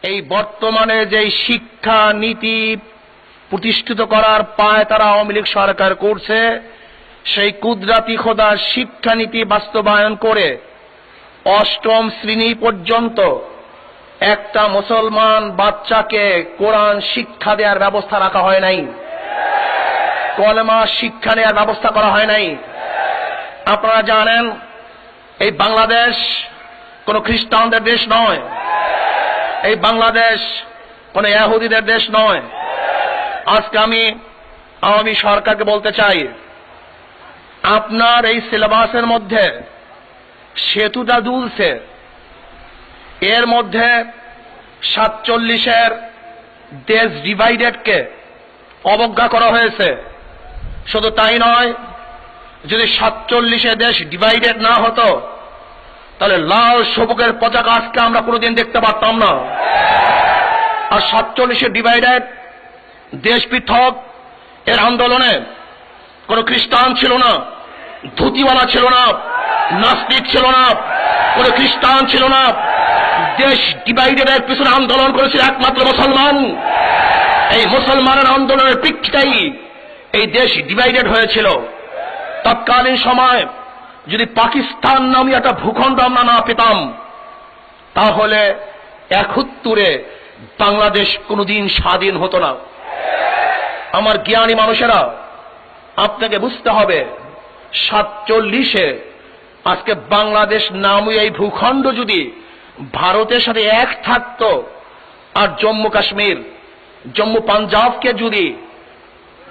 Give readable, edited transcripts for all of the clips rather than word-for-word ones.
এই বর্তমানে যে শিক্ষা নীতি প্রতিষ্ঠিত করার পায় তারা আওয়ামী লীগ সরকার করছে, সেই কুদরাতি খোদার শিক্ষানীতি বাস্তবায়ন করে অষ্টম শ্রেণী পর্যন্ত একটা মুসলমান বাচ্চাকে কোরআন শিক্ষা দেওয়ার ব্যবস্থা রাখা হয় নাই, কলেমা শিক্ষা নেওয়ার ব্যবস্থা করা হয় নাই। আপনারা জানেন এই বাংলাদেশ কোন খ্রিস্টানদের দেশ নয়, এই বাংলাদেশ কোন ইহুদিদের দেশ নয়। আজকে আমি আওয়ামী সরকারকে বলতে চাই, আপনার এই সিলেবাসের মধ্যে সেতুটা দুলছে, এর মধ্যে 47-এর দেশ ডিভাইডেডকে অবজ্ঞা করা হয়েছে। শুধু তাই নয়, যদি 47-এ দেশ ডিভাইডেড না হতো তাহলে লাল সবুজের পতাকা আজকে আমরা কোনোদিন দেখতে পারতাম না। আর 47-এ ডিভাইডেড দেশ পৃথক এর আন্দোলনে কোন খ্রিস্টান ছিল না, ধুতিওয়ালা ছিল না, নাস্তিক ছিল না, কোন খ্রিস্টান ছিল না। দেশ ডিভাইডেডের পিছনে আন্দোলন করেছিল একমাত্র মুসলমান। এই মুসলমানের আন্দোলনের প্রেক্ষিতেই এই দেশ ডিভাইডেড হয়েছিল। তৎকালীন সময় যদি পাকিস্তান নামে একটা ভূখণ্ড আমরা না পেতাম, তাহলে 71-এ বাংলাদেশ কোনোদিন স্বাধীন হতো না। আমার জ্ঞানী মানুষেরা, আপনাকে বুঝতে হবে 47-এ আজকে বাংলাদেশ নামে এই ভূখণ্ড যদি ভারতের সাথে এক থাকতো, আর জম্মু কাশ্মীর, জম্মু পাঞ্জাবকে যদি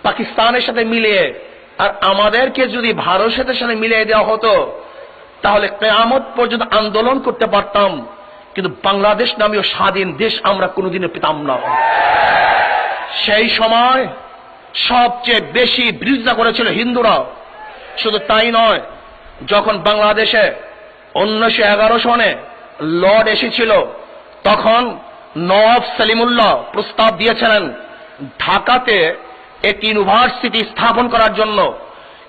পাকিস্তানের সাথে মিলিয়ে আর আমাদেরকে যদি ভারতের সাথে মিলিয়ে দেওয়া হতো, তাহলে কিয়ামত পর্যন্ত আন্দোলন করতে পারতাম, কিন্তু বাংলাদেশ নামীয় স্বাধীন দেশ আমরা কোনোদিনও পেতাম না। সেই সময় সবচেয়ে বেশি বিরোধিতা করেছিল হিন্দুরা। শুধু তাই নয়, যখন বাংলাদেশে 1911 সনে লর্ড এসেছিল, তখন নওয়াব সলিমুল্লাহ প্রস্তাব দিয়েছিলেন ঢাকাতে একটি ইউনিভার্সিটি স্থাপন করার জন্য।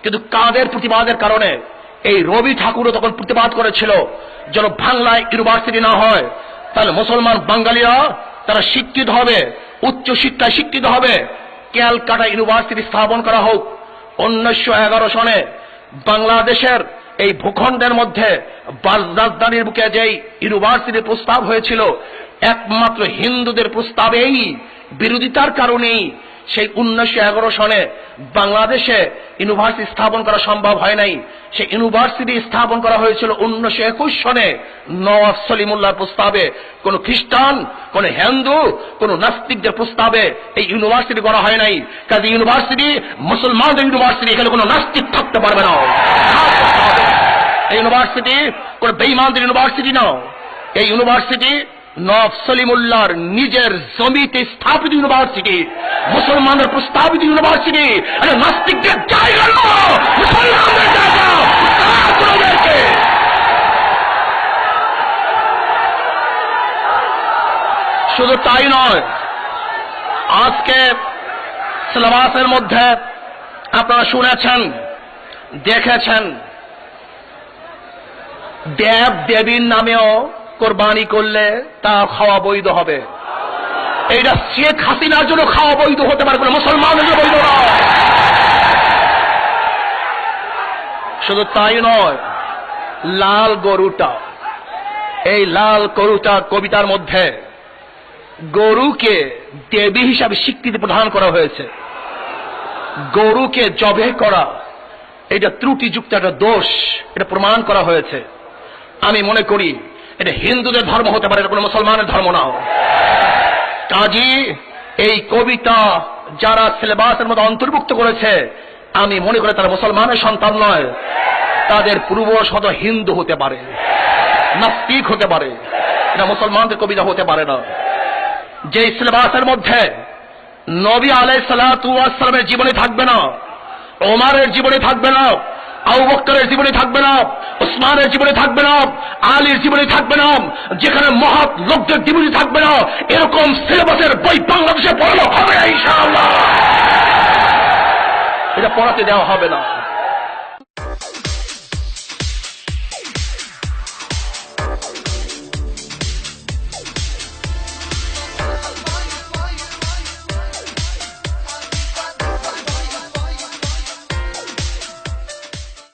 কিন্তু কাদের প্রতিবাদের কারণে? এই রবি ঠাকুরও তখন প্রতিবাদ করেছিল, যেন বাংলায় ইউনিভার্সিটি না হয়, তাহলে মুসলমান বাঙালিরা তারা শিক্ষিত হবে, উচ্চ শিক্ষায় শিক্ষিত হবে, ক্যালকাটা ইউনিভার্সিটি স্থাপন করা হোক। 1911 সনে বাংলাদেশের এই ভূখণ্ডের মধ্যে রাজধানীর বুকে যেই ইউনিভার্সিটির প্রস্তাব হয়েছিল, একমাত্র হিন্দুদের প্রস্তাবেই বিরোধিতার কারণেই সেই 1911 সনে বাংলাদেশে ইউনিভার্সিটি স্থাপন করা সম্ভব হয় নাই। সেই ইউনিভার্সিটি স্থাপন করা হয়েছিল 1921 সনে নওয়াব সলিমুল্লাহর প্রস্তাবে। কোন খ্রিস্টান, কোন হিন্দু, কোন নাস্তিকদের প্রস্তাবে এই ইউনিভার্সিটি করা হয় নাই। কাজে ইউনিভার্সিটি মুসলমানদের ইউনিভার্সিটি, এখানে কোনো নাস্তিক থাকতে পারবে না। এই ইউনিভার্সিটি কোন বেঈমানদের ইউনিভার্সিটি না। এই ইউনিভার্সিটি নওয়াব সলিমুল্লাহর নিজের জমিতে স্থাপিত ইউনিভার্সিটি, মুসলমানদের প্রস্তাবিত ইউনিভার্সিটি। নাস্তিকদের জায়গা না, মুসলমানদের জায়গা। শুধু তাই নয়, আজকে সিলেবাসের মধ্যে আপনারা শুনেছেন, দেখেছেন, দেব দেবীর নামেও কোরবানি করলে তা খাওয়া বৈধ হবে। এইটা শেখ হাসিনার জন্য খাওয়া বৈধ হতে পারে, কোনো মুসলমানের জন্য বৈধ নয়। শুধু তাই নয়, লাল গরুটা, এই লাল গরুটা কবিতার মধ্যে গরুকে দেবী হিসাবে স্বীকৃতি প্রদান করা হয়েছে। গরুকে জবে করা এটা ত্রুটিযুক্ত একটা দোষ, এটা প্রমাণ করা হয়েছে। আমি মনে করি এটা হিন্দুদের ধর্ম হতে পারে, এটা কোনো মুসলমানের ধর্ম না। কাজী এই কবিতা যারা সিলেবাসের মধ্যে অন্তর্ভুক্ত করেছে, আমি মনে করি তারা মুসলমানের সন্তান নয়, তাদের পূর্বশত হিন্দু হতে পারে, নাস্তিক হতে পারে, এটা মুসলমানদের কবিতা হতে পারে না। যে সিলেবাসের মধ্যে নবী আলাইহিস সালাতু ওয়াস সালামের জীবনী থাকবে না, ওমরের জীবনী থাকবে না, আবু বকরের জীবনী থাকবে না, ওসমানের জীবনী থাকবে না, আলীর জীবনী থাকবে না, যেখানে মহৎ লোকদের জীবনী থাকবে না, এরকম সিলেবাসের বই বাংলাদেশে পড়ানো হবে না ইনশাআল্লাহ। এটা পড়াতে দেওয়া হবে না।